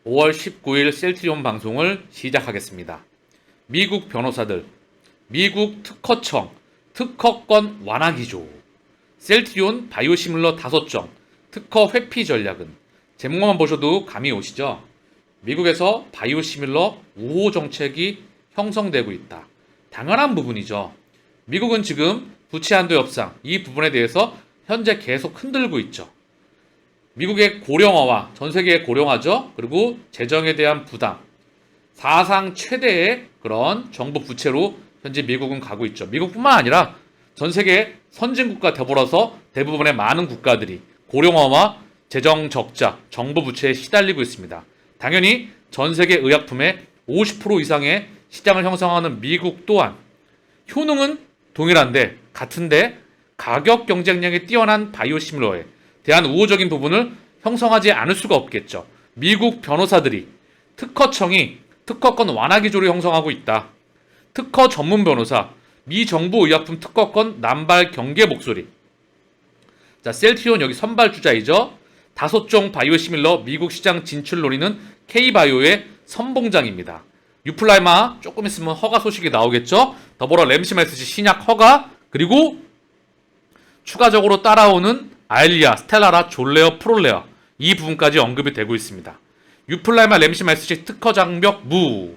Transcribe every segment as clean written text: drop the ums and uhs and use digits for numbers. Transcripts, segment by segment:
5월 19일 셀트리온 방송을 시작하겠습니다. 미국 변호사들, 미국 특허청, 특허권 완화 기조, 셀트리온 바이오시밀러 5점, 특허 회피 전략은 제목만 보셔도 감이 오시죠? 미국에서 바이오시밀러 우호 정책이 형성되고 있다. 당연한 부분이죠. 미국은 지금 부채 한도 협상 이 부분에 대해서 현재 계속 흔들고 있죠. 미국의 고령화와 전 세계의 고령화죠. 그리고 재정에 대한 부담, 사상 최대의 그런 정부 부채로 현재 미국은 가고 있죠. 미국뿐만 아니라 전 세계 선진국과 더불어서 대부분의 많은 국가들이 고령화와 재정 적자, 정부 부채에 시달리고 있습니다. 당연히 전 세계 의약품의 50% 이상의 시장을 형성하는 미국 또한 효능은 동일한데 같은데 가격 경쟁력이 뛰어난 바이오시밀러에 대한 우호적인 부분을 형성하지 않을 수가 없겠죠. 미국 변호사들이 특허청이 특허권 완화 기조를 형성하고 있다. 특허 전문 변호사, 미 정부 의약품 특허권 남발 경계 목소리. 자, 셀트리온 여기 선발 주자이죠. 5종 바이오시밀러 미국 시장 진출 노리는 K바이오의 선봉장입니다. 유플라이마 조금 있으면 허가 소식이 나오겠죠. 더불어 램시메스시 신약 허가, 그리고 추가적으로 따라오는 아일리아, 스텔라라, 졸레어, 프롤레어 이 부분까지 언급이 되고 있습니다. 유플라이마 램시메스시 특허 장벽 무.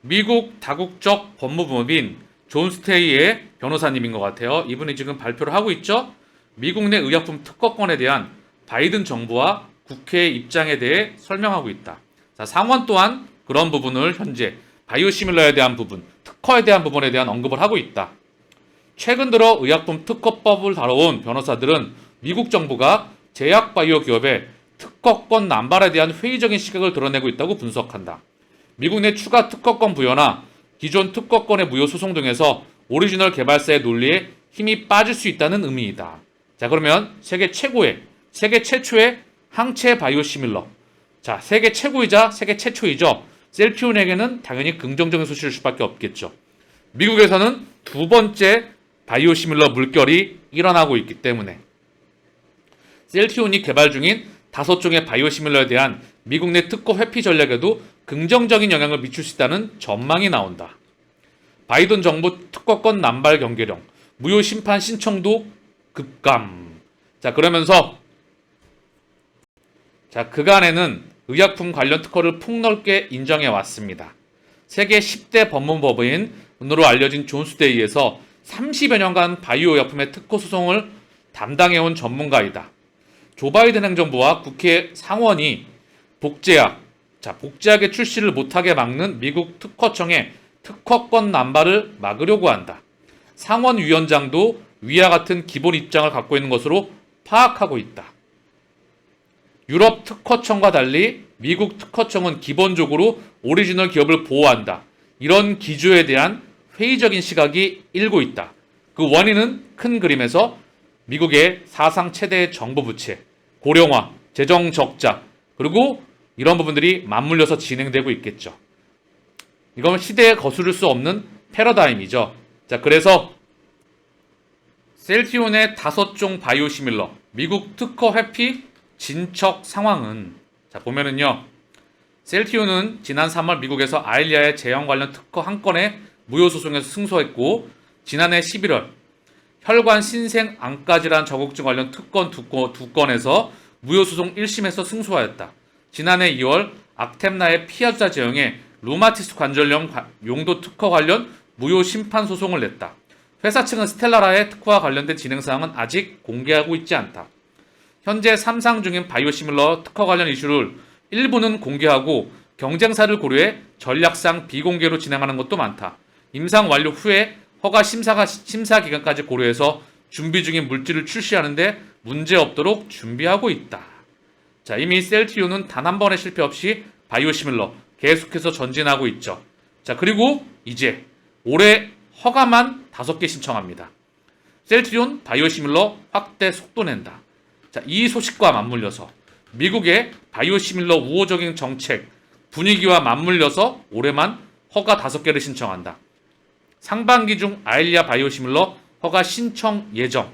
미국 다국적 법무부인 존 스테이의 변호사님인 것 같아요. 이분이 지금 발표를 하고 있죠. 미국 내 의약품 특허권에 대한 바이든 정부와 국회의 입장에 대해 설명하고 있다. 자, 상원 또한 그런 부분을 현재 바이오시밀러에 대한 부분, 특허에 대한 부분에 대한 언급을 하고 있다. 최근 들어 의약품 특허법을 다뤄온 변호사들은 미국 정부가 제약 바이오 기업의 특허권 남발에 대한 회의적인 시각을 드러내고 있다고 분석한다. 미국 내 추가 특허권 부여나 기존 특허권의 무효 소송 등에서 오리지널 개발사의 논리에 힘이 빠질 수 있다는 의미이다. 자, 그러면 세계 최초의 항체 바이오시밀러. 자, 세계 최고이자 세계 최초이죠. 셀트리온에게는 당연히 긍정적인 소식일 수밖에 없겠죠. 미국에서는 두 번째 바이오시밀러 물결이 일어나고 있기 때문에 셀트리온이 개발 중인 5종의 바이오시밀러에 대한 미국 내 특허 회피 전략에도 긍정적인 영향을 미칠 수 있다는 전망이 나온다. 바이든 정부 특허권 남발 경계령, 무효 심판 신청도 급감. 자, 그러면서 그간에는 의약품 관련 특허를 폭넓게 인정해 왔습니다. 세계 10대 법문법인으로 알려진 존스데이에서 30여 년간 바이오 의약품의 특허 소송을 담당해온 전문가이다. 조 바이든 행정부와 국회 상원이 복제약의 출시를 못하게 막는 미국 특허청의 특허권 남발을 막으려고 한다. 상원위원장도 위와 같은 기본 입장을 갖고 있는 것으로 파악하고 있다. 유럽 특허청과 달리 미국 특허청은 기본적으로 오리지널 기업을 보호한다. 이런 기조에 대한 회의적인 시각이 일고 있다. 그 원인은 큰 그림에서 미국의 사상 최대의 정부 부채, 고령화, 재정 적자, 그리고 이런 부분들이 맞물려서 진행되고 있겠죠. 이건 시대에 거스를 수 없는 패러다임이죠. 자, 그래서 셀트리온의 5종 바이오시밀러 미국 특허 회피 진척 상황은, 자, 보면은요, 셀트리온은 지난 3월 미국에서 아일리아의 제형 관련 특허 한 건에 무효 소송에서 승소했고, 지난해 11월 혈관 신생 암가 질환 저곡증 관련 특권 두 건에서 무효 소송 1심에서 승소하였다. 지난해 2월 악템나의 피하주사 제형의 루마티스 관절염 용도 특허 관련 무효 심판 소송을 냈다. 회사 측은 스텔라라의 특허와 관련된 진행 사항은 아직 공개하고 있지 않다. 현재 3상 중인 바이오시밀러 특허 관련 이슈를 일부는 공개하고 경쟁사를 고려해 전략상 비공개로 진행하는 것도 많다. 임상 완료 후에 허가 심사 기간까지 고려해서 준비 중인 물질을 출시하는데 문제 없도록 준비하고 있다. 자, 이미 셀트리온은 단 한 번의 실패 없이 바이오시밀러 계속해서 전진하고 있죠. 자, 그리고 이제 올해 허가만 5개 신청합니다. 셀트리온 바이오시밀러 확대 속도 낸다. 자, 이 소식과 맞물려서 미국의 바이오시밀러 우호적인 정책 분위기와 맞물려서 올해만 허가 5개를 신청한다. 상반기 중 아일리아 바이오시밀러 허가 신청 예정,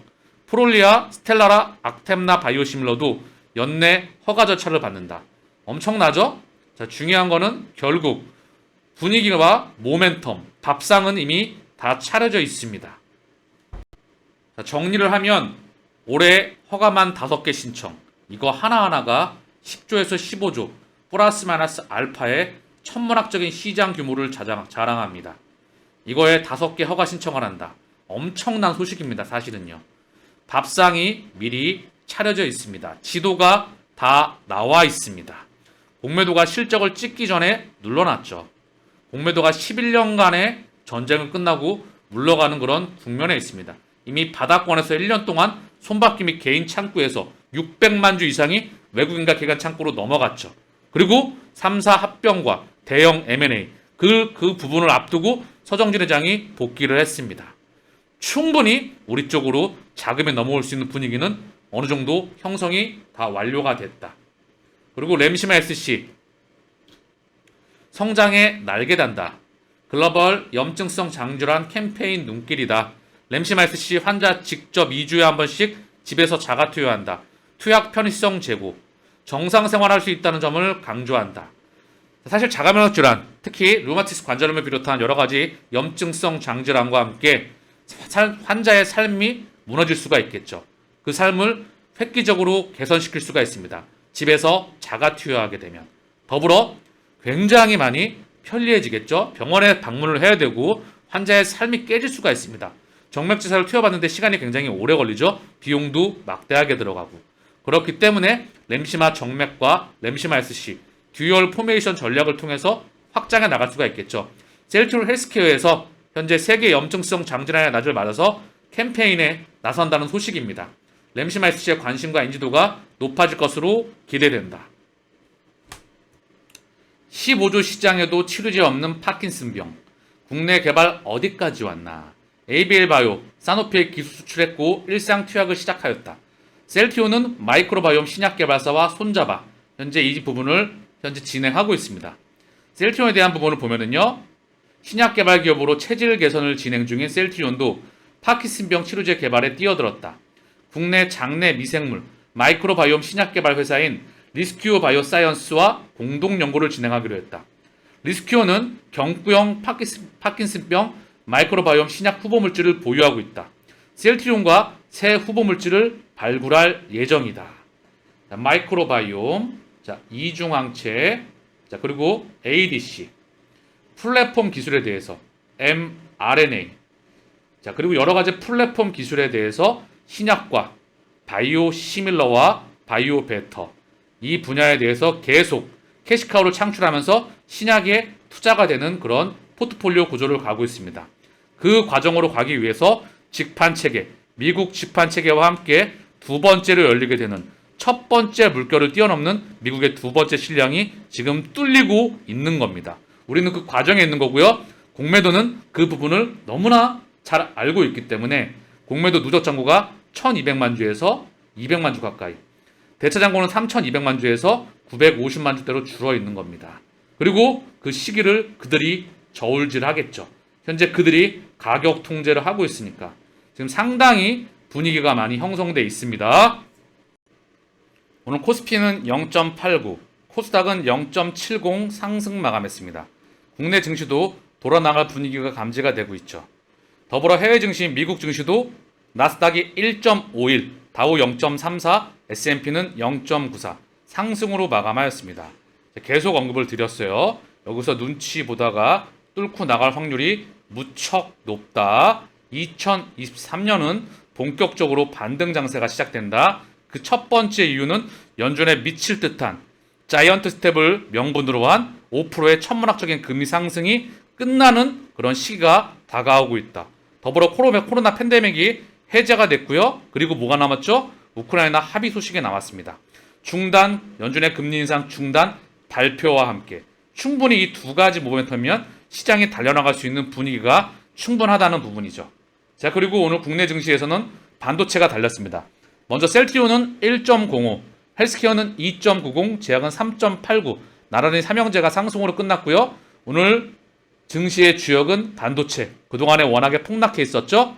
프롤리아, 스텔라라, 악템나 바이오시밀러도 연내 허가 절차를 받는다. 엄청나죠? 자, 중요한 거는 결국 분위기와 모멘텀, 밥상은 이미 다 차려져 있습니다. 자, 정리를 하면 올해 허가만 5개 신청, 이거 하나하나가 10조에서 15조 플러스 마이너스 알파의 천문학적인 시장 규모를 자랑합니다. 이거에 5개 허가 신청을 한다. 엄청난 소식입니다. 사실은요. 밥상이 미리 차려져 있습니다. 지도가 다 나와 있습니다. 공매도가 실적을 찍기 전에 눌러놨죠. 공매도가 11년간의 전쟁을 끝나고 물러가는 그런 국면에 있습니다. 이미 바닥권에서 1년 동안 손바뀜 및 개인 창구에서 600만 주 이상이 외국인과 기관 창구로 넘어갔죠. 그리고 3사 합병과 대형 M&A 그 부분을 앞두고 서정진 회장이 복귀를 했습니다. 충분히 우리 쪽으로 자금이 넘어올 수 있는 분위기는 어느 정도 형성이 다 완료가 됐다. 그리고 램시마 SC 성장에 날개 단다. 글로벌 염증성 장질환 캠페인 눈길이다. 램시마 SC 환자 직접 2주에 한 번씩 집에서 자가 투여한다. 투약 편의성 제고, 정상 생활할 수 있다는 점을 강조한다. 사실 자가면역 질환, 특히 류마티스 관절염을 비롯한 여러 가지 염증성 장질환과 함께 환자의 삶이 무너질 수가 있겠죠. 그 삶을 획기적으로 개선시킬 수가 있습니다. 집에서 자가 투여하게 되면. 더불어 굉장히 많이 편리해지겠죠. 병원에 방문을 해야 되고 환자의 삶이 깨질 수가 있습니다. 정맥주사를 투여받는데 시간이 굉장히 오래 걸리죠. 비용도 막대하게 들어가고. 그렇기 때문에 램시마 정맥과 램시마 SC 듀얼 포메이션 전략을 통해서 확장해 나갈 수가 있겠죠. 셀트리온 헬스케어에서 현재 세계 염증성 장질환의 낮을 맞아서 캠페인에 나선다는 소식입니다. 램시마 SC의 관심과 인지도가 높아질 것으로 기대된다. 15조 시장에도 치료제 없는 파킨슨병. 국내 개발 어디까지 왔나. ABL 바이오, 사노피에 기술 수출했고 일상 투약을 시작하였다. 셀트리온은 마이크로바이옴 신약 개발사와 손잡아 현재 이 부분을 진행하고 있습니다. 셀트리온에 대한 부분을 보면은요. 신약 개발 기업으로 체질 개선을 진행 중인 셀트리온도 파킨슨병 치료제 개발에 뛰어들었다. 국내 장내 미생물 마이크로바이옴 신약 개발 회사인 리스큐어 바이오사이언스와 공동 연구를 진행하기로 했다. 리스큐어는 경구형 파킨슨병 마이크로바이옴 신약 후보물질을 보유하고 있다. 셀트리온과 새 후보물질을 발굴할 예정이다. 자, 마이크로바이옴, 자, 이중항체, 자, 그리고 ADC, 플랫폼 기술에 대해서 mRNA, 자, 그리고 여러 가지 플랫폼 기술에 대해서 신약과 바이오 시밀러와 바이오 베터 이 분야에 대해서 계속 캐시카우를 창출하면서 신약에 투자가 되는 그런 포트폴리오 구조를 가고 있습니다. 그 과정으로 가기 위해서 직판체계, 미국 직판체계와 함께 두 번째로 열리게 되는 첫 번째 물결을 뛰어넘는 미국의 두 번째 실량이 지금 뚫리고 있는 겁니다. 우리는 그 과정에 있는 거고요. 공매도는 그 부분을 너무나 잘 알고 있기 때문에 공매도 누적 잔고가 1200만 주에서 200만 주 가까이, 대차 잔고는 3200만 주에서 950만 주대로 줄어 있는 겁니다. 그리고 그 시기를 그들이 저울질하겠죠. 현재 그들이 가격 통제를 하고 있으니까 지금 상당히 분위기가 많이 형성돼 있습니다. 오늘 코스피는 0.89, 코스닥은 0.70 상승 마감했습니다. 국내 증시도 돌아나갈 분위기가 감지가 되고 있죠. 더불어 해외 증시, 미국 증시도 나스닥이 1.51, 다우 0.34, S&P는 0.94 상승으로 마감하였습니다. 계속 언급을 드렸어요. 여기서 눈치 보다가 뚫고 나갈 확률이 무척 높다. 2023년은 본격적으로 반등 장세가 시작된다. 그 첫 번째 이유는 연준에 미칠 듯한 자이언트 스텝을 명분으로 한 5%의 천문학적인 금리 상승이 끝나는 그런 시기가 다가오고 있다. 더불어 코로나 팬데믹이 해제가 됐고요. 그리고 뭐가 남았죠? 우크라이나 합의 소식이 남았습니다. 중단, 연준의 금리 인상 중단 발표와 함께 충분히 이 두 가지 모멘텀이면 시장이 달려나갈 수 있는 분위기가 충분하다는 부분이죠. 자, 그리고 오늘 국내 증시에서는 반도체가 달렸습니다. 먼저 셀트리온은 1.05, 헬스케어는 2.90, 제약은 3.89, 나란히 삼형제가 상승으로 끝났고요. 오늘 증시의 주역은 반도체, 그동안에 워낙에 폭락해 있었죠.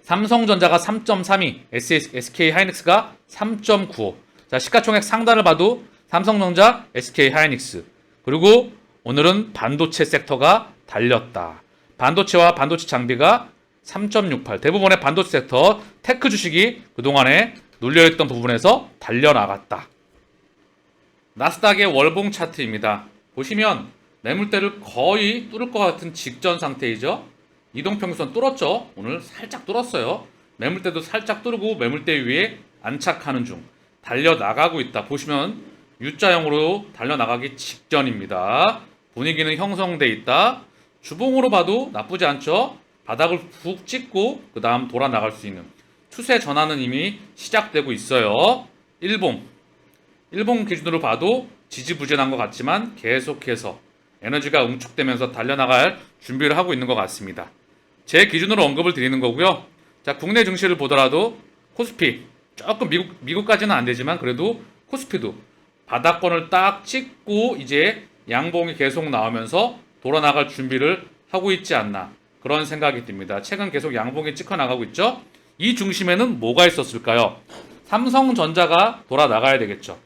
삼성전자가 3.32, SK 하이닉스가 3.95. 자, 시가총액 상단을 봐도 삼성전자, SK하이닉스. 그리고 오늘은 반도체 섹터가 달렸다. 반도체와 반도체 장비가 3.68. 대부분의 반도체 섹터 테크 주식이 그동안에 눌려있던 부분에서 달려나갔다. 나스닥의 월봉 차트입니다. 보시면 매물대를 거의 뚫을 것 같은 직전 상태이죠. 이동평균선 뚫었죠. 오늘 살짝 뚫었어요. 매물대도 살짝 뚫고 매물대 위에 안착하는 중 달려나가고 있다. 보시면 U자형으로 달려나가기 직전입니다. 분위기는 형성돼 있다. 주봉으로 봐도 나쁘지 않죠. 바닥을 푹 찍고 그 다음 돌아 나갈 수 있는 추세 전환은 이미 시작되고 있어요. 일봉 기준으로 봐도 지지부진한 것 같지만 계속해서 에너지가 응축되면서 달려나갈 준비를 하고 있는 것 같습니다. 제 기준으로 언급을 드리는 거고요. 자, 국내 증시를 보더라도 코스피 조금 미국까지는 안 되지만 그래도 코스피도 바닥권을 딱 찍고 이제 양봉이 계속 나오면서 돌아나갈 준비를 하고 있지 않나 그런 생각이 듭니다. 최근 계속 양봉이 찍혀 나가고 있죠. 이 중심에는 뭐가 있었을까요? 삼성전자가 돌아나가야 되겠죠.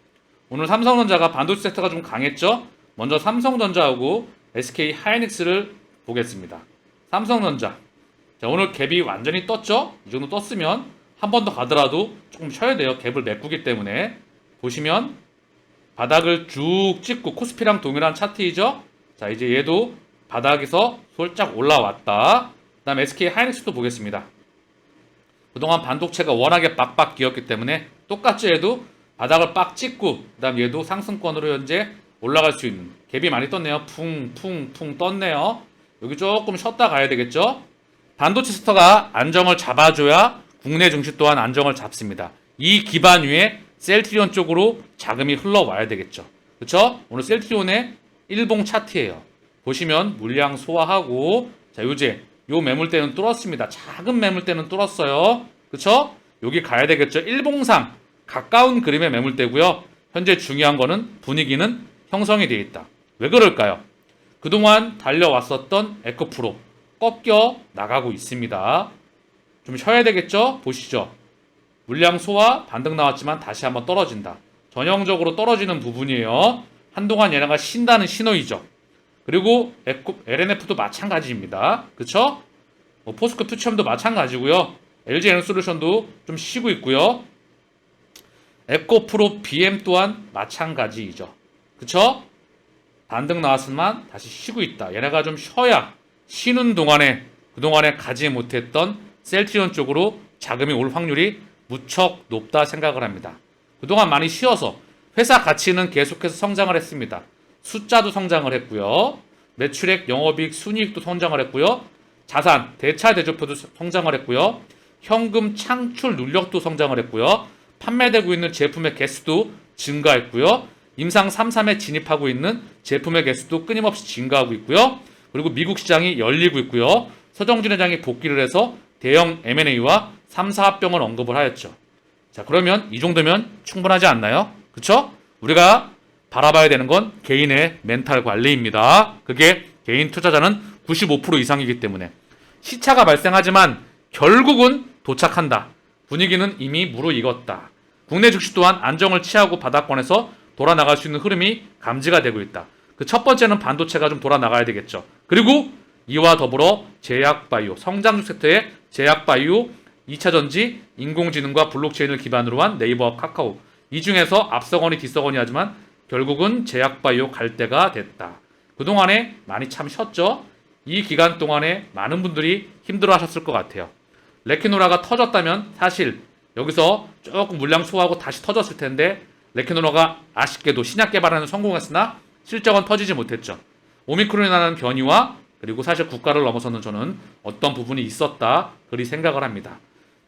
오늘 삼성전자가 반도체 섹터가 좀 강했죠. 먼저 삼성전자하고 SK하이닉스를 보겠습니다. 삼성전자. 자, 오늘 갭이 완전히 떴죠. 이 정도 떴으면 한 번 더 가더라도 조금 쉬어야 돼요. 갭을 메꾸기 때문에. 보시면 바닥을 쭉 찍고 코스피랑 동일한 차트이죠. 자, 이제 얘도 바닥에서 살짝 올라왔다. 그 다음 SK하이닉스도 보겠습니다. 그동안 반도체가 워낙에 빡빡 끼었기 때문에 똑같이 해도 바닥을 빡 찍고 그 다음 얘도 상승권으로 현재 올라갈 수 있는 갭이 많이 떴네요. 퉁퉁퉁 떴네요. 여기 조금 쉬었다 가야 되겠죠. 반도체 섹터가 안정을 잡아줘야 국내 증시 또한 안정을 잡습니다. 이 기반 위에 셀트리온 쪽으로 자금이 흘러와야 되겠죠. 그렇죠? 오늘 셀트리온의 일봉 차트예요. 보시면 물량 소화하고 자, 요제 요 매물대는 뚫었습니다. 작은 매물대는 뚫었어요. 그렇죠? 여기 가야 되겠죠. 일봉상 가까운 그림의 매물대고요. 현재 중요한 거는 분위기는 형성이 되어 있다. 왜 그럴까요? 그동안 달려왔었던 에코프로 꺾여 나가고 있습니다. 좀 쉬어야 되겠죠? 보시죠. 물량 소화 반등 나왔지만 다시 한번 떨어진다. 전형적으로 떨어지는 부분이에요. 한동안 얘네가 쉰다는 신호이죠. 그리고 LNF도 마찬가지입니다. 그쵸? 포스코 퓨처엠도 마찬가지고요. LG 에너솔루션도 좀 쉬고 있고요. 에코프로 BM 또한 마찬가지이죠. 그쵸? 반등 나왔으면 다시 쉬고 있다. 얘네가 좀 쉬어야 쉬는 동안에 그동안에 가지 못했던 셀트리온 쪽으로 자금이 올 확률이 무척 높다 생각을 합니다. 그동안 많이 쉬어서 회사 가치는 계속해서 성장을 했습니다. 숫자도 성장을 했고요. 매출액, 영업이익, 순이익도 성장을 했고요. 자산, 대차 대조표도 성장을 했고요. 현금 창출 능력도 성장을 했고요. 판매되고 있는 제품의 개수도 증가했고요. 임상 3.3에 진입하고 있는 제품의 개수도 끊임없이 증가하고 있고요. 그리고 미국 시장이 열리고 있고요. 서정진 회장이 복귀를 해서 대형 M&A와 3사 합병을 언급을 하였죠. 자, 그러면 이 정도면 충분하지 않나요? 그쵸? 우리가 바라봐야 되는 건 개인의 멘탈 관리입니다. 그게 개인 투자자는 95% 이상이기 때문에 시차가 발생하지만 결국은 도착한다. 분위기는 이미 무르익었다. 국내 증시 또한 안정을 취하고 바닥권에서 돌아나갈 수 있는 흐름이 감지가 되고 있다. 그 첫 번째는 반도체가 좀 돌아나가야 되겠죠. 그리고 이와 더불어 제약바이오, 성장주 섹터의 제약바이오, 2차전지, 인공지능과 블록체인을 기반으로 한 네이버와 카카오. 이 중에서 앞서거니 뒤서거니 하지만 결국은 제약바이오 갈 때가 됐다. 그동안에 많이 참 쉬었죠. 이 기간 동안에 많은 분들이 힘들어 하셨을 것 같아요. 레키노라가 터졌다면 사실 여기서 조금 물량 소화하고 다시 터졌을 텐데 레키노라가 아쉽게도 신약 개발하는 성공했으나 실적은 터지지 못했죠. 오미크론이라는 변이와 그리고 사실 국가를 넘어서는 저는 어떤 부분이 있었다 그리 생각을 합니다.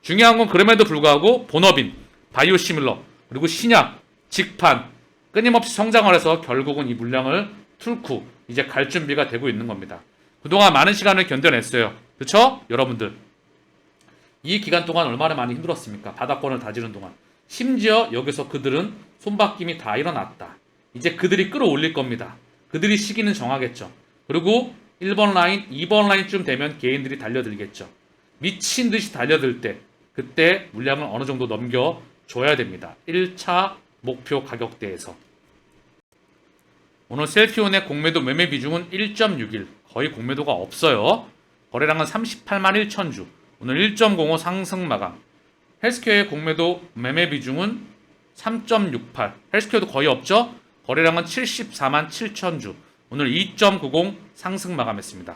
중요한 건 그럼에도 불구하고 본업인, 바이오시밀러, 그리고 신약, 직판 끊임없이 성장을 해서 결국은 이 물량을 뚫고 이제 갈 준비가 되고 있는 겁니다. 그동안 많은 시간을 견뎌냈어요. 그렇죠? 여러분들. 이 기간 동안 얼마나 많이 힘들었습니까? 바닥권을 다지는 동안. 심지어 여기서 그들은 손바뀜이 다 일어났다. 이제 그들이 끌어올릴 겁니다. 그들이 시기는 정하겠죠. 그리고 1번 라인, 2번 라인쯤 되면 개인들이 달려들겠죠. 미친 듯이 달려들 때 그때 물량을 어느 정도 넘겨줘야 됩니다. 1차 목표 가격대에서. 오늘 셀트리온의 공매도 매매 비중은 1.61, 거의 공매도가 없어요. 거래량은 38만 1천 주, 오늘 1.05 상승 마감. 헬스케어의 공매도 매매 비중은 3.68, 헬스케어도 거의 없죠. 거래량은 74만 7천 주, 오늘 2.90 상승 마감했습니다.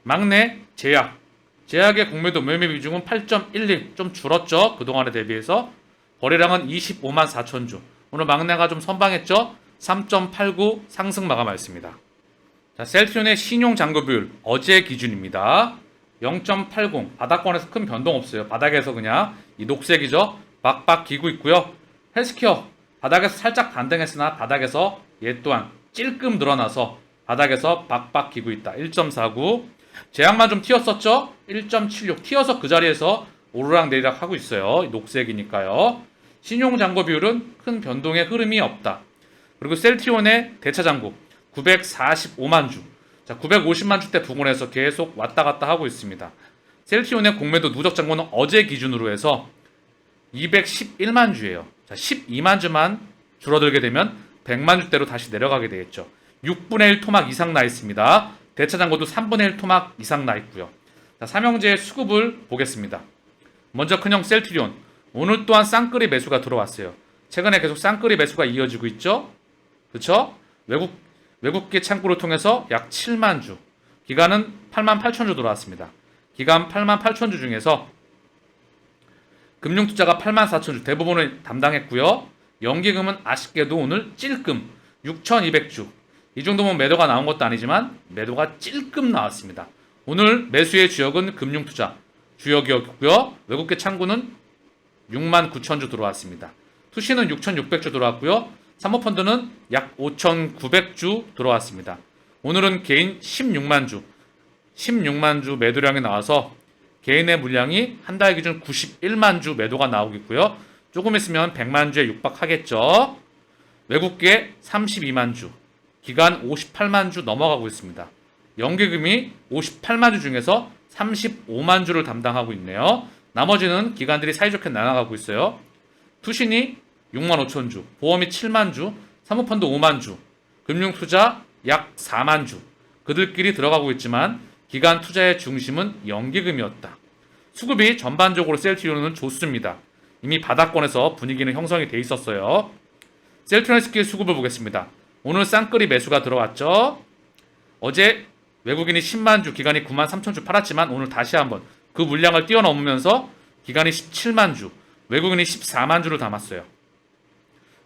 막내 제약의 공매도 매매 비중은 8.11, 좀 줄었죠. 그동안에 대비해서. 거래량은 25만 4천 주, 오늘 막내가 좀 선방했죠. 3.89 상승 마감하였습니다. 자, 셀트리온의 신용 잔고 비율 어제 기준입니다. 0.80, 바닥권에서 큰 변동 없어요. 바닥에서 그냥 이 녹색이죠. 박박 기고 있고요. 헬스케어 바닥에서 살짝 반등했으나 바닥에서 얘 또한 찔끔 늘어나서 바닥에서 박박 기고 있다. 1.49. 제약만 좀 튀었었죠. 1.76 튀어서 그 자리에서 오르락 내리락 하고 있어요. 녹색이니까요. 신용 잔고 비율은 큰 변동의 흐름이 없다. 그리고 셀트리온의 대차 잔고 945만 주. 자, 950만 주대 부근에서 계속 왔다 갔다 하고 있습니다. 셀트리온의 공매도 누적 잔고는 어제 기준으로 해서 211만 주예요. 자, 12만 주만 줄어들게 되면 100만 주대로 다시 내려가게 되겠죠. 6분의 1 토막 이상 나 있습니다. 대차 잔고도 3분의 1 토막 이상 나 있고요. 자, 삼형제의 수급을 보겠습니다. 먼저 큰형 셀트리온. 오늘 또한 쌍끌이 매수가 들어왔어요. 최근에 계속 쌍끌이 매수가 이어지고 있죠. 그렇죠? 외국계 창구를 통해서 약 7만 주. 기간은 8만 8천 주 들어왔습니다. 기간 8만 8천 주 중에서 금융투자가 8만 4천 주 대부분을 담당했고요. 연기금은 아쉽게도 오늘 찔끔 6,200주. 이 정도면 매도가 나온 것도 아니지만 매도가 찔끔 나왔습니다. 오늘 매수의 주역은 금융투자 주역이었고요. 외국계 창구는 6만 9천 주 들어왔습니다. 투시는 6,600주 들어왔고요. 사모펀드는 약 5,900주 들어왔습니다. 오늘은 개인 16만 주 매도량이 나와서 개인의 물량이 한 달 기준 91만 주 매도가 나오겠고요. 조금 있으면 100만 주에 육박하겠죠. 외국계 32만 주, 기간 58만 주 넘어가고 있습니다. 연기금이 58만 주 중에서 35만 주를 담당하고 있네요. 나머지는 기관들이 사이좋게 나눠가고 있어요. 투신이 6만 5천 주, 보험이 7만 주, 사모펀드 5만 주, 금융투자 약 4만 주. 그들끼리 들어가고 있지만 기간 투자의 중심은 연기금이었다. 수급이 전반적으로 셀트리온은 좋습니다. 이미 바닥권에서 분위기는 형성이 돼 있었어요. 셀트리온 스킬 수급을 보겠습니다. 오늘 쌍끌이 매수가 들어왔죠. 어제 외국인이 10만 주, 기간이 9만 3천 주 팔았지만 오늘 다시 한번 그 물량을 뛰어넘으면서 기간이 17만 주, 외국인이 14만 주를 담았어요.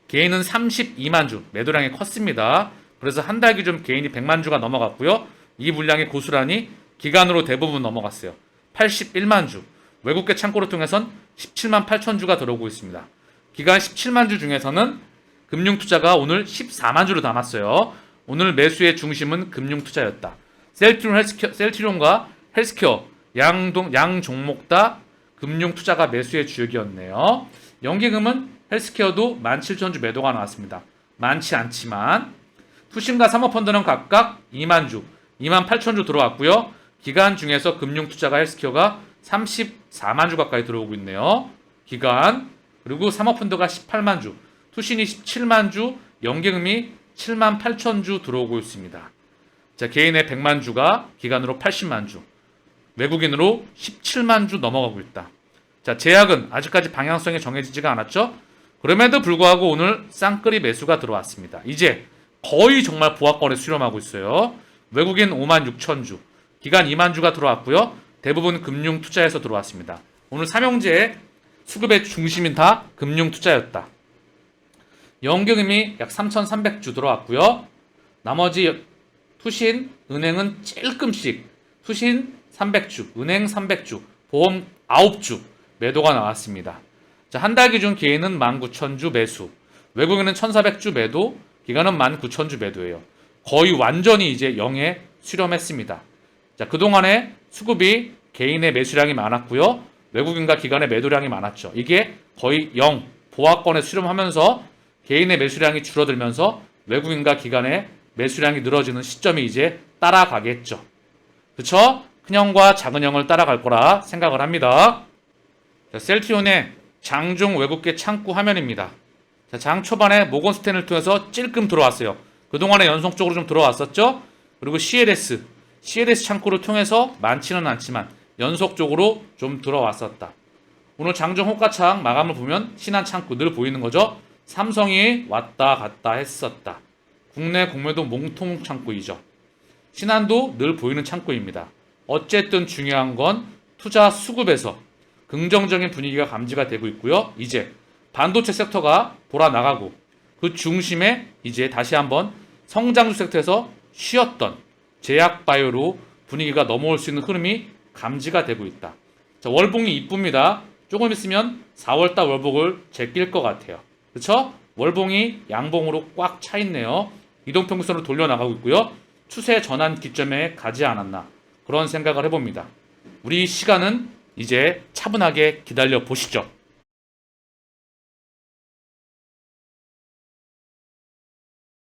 개인은 32만 주, 매도량이 컸습니다. 그래서 한 달 기준 개인이 100만 주가 넘어갔고요. 이 물량이 고스란히 기간으로 대부분 넘어갔어요. 81만 주, 외국계 창고를 통해선 17만 8천 주가 들어오고 있습니다. 기간 17만 주 중에서는 금융투자가 오늘 14만 주를 담았어요. 오늘 매수의 중심은 금융투자였다. 셀트리온과 헬스케어 양 종목 다 금융투자가 매수의 주역이었네요. 연기금은 헬스케어도 17,000주 매도가 나왔습니다. 많지 않지만 투신과 사모펀드는 각각 2만 주, 2만 8천 주 들어왔고요. 기간 중에서 금융투자가 헬스케어가 34만 주 가까이 들어오고 있네요. 기간. 그리고 사모펀드가 18만 주, 투신이 17만 주, 연기금이 7만 8천 주 들어오고 있습니다. 자, 개인의 100만 주가 기간으로 80만 주, 외국인으로 17만 주 넘어가고 있다. 자, 제약은 아직까지 방향성이 정해지지가 않았죠. 그럼에도 불구하고 오늘 쌍끌이 매수가 들어왔습니다. 이제 거의 정말 보합권에 수렴하고 있어요. 외국인 5만 6천 주, 기간 2만 주가 들어왔고요. 대부분 금융투자에서 들어왔습니다. 오늘 삼형제의 수급의 중심인 다 금융투자였다. 연기금이 약 3,300주 들어왔고요. 나머지 투신, 은행은 찔끔씩 투신 300주, 은행 300주, 보험 9주 매도가 나왔습니다. 자, 한 달 기준 개인은 19,000주 매수, 외국인은 1,400주 매도, 기간은 19,000주 매도예요. 거의 완전히 이제 0에 수렴했습니다. 자, 그동안에 수급이 개인의 매수량이 많았고요. 외국인과 기관의 매도량이 많았죠. 이게 거의 0, 보합권에 수렴하면서 개인의 매수량이 줄어들면서 외국인과 기관의 매수량이 늘어지는 시점이 이제 따라가겠죠. 그쵸? 큰형과 작은형을 따라갈 거라 생각을 합니다. 자, 셀트리온의 장중 외국계 창구 화면입니다. 자, 장 초반에 모건스탠을 통해서 찔끔 들어왔어요. 그동안에 연속적으로 좀 들어왔었죠. 그리고 CLS 창구를 통해서 많지는 않지만 연속적으로 좀 들어왔었다. 오늘 장중 호가창 마감을 보면 신한 창구 늘 보이는 거죠. 삼성이 왔다 갔다 했었다. 국내 공매도 몽통 창구이죠. 신한도 늘 보이는 창구입니다. 어쨌든 중요한 건 투자 수급에서 긍정적인 분위기가 감지가 되고 있고요. 이제 반도체 섹터가 돌아나가고 그 중심에 이제 다시 한번 성장주 섹터에서 쉬었던 제약바이오로 분위기가 넘어올 수 있는 흐름이 감지가 되고 있다. 자, 월봉이 이쁩니다. 조금 있으면 4월달 월봉을 제낄 것 같아요. 그렇죠? 월봉이 양봉으로 꽉 차 있네요. 이동평균선을 돌려나가고 있고요. 추세 전환 기점에 가지 않았나 그런 생각을 해봅니다. 우리 시간은 이제 차분하게 기다려 보시죠.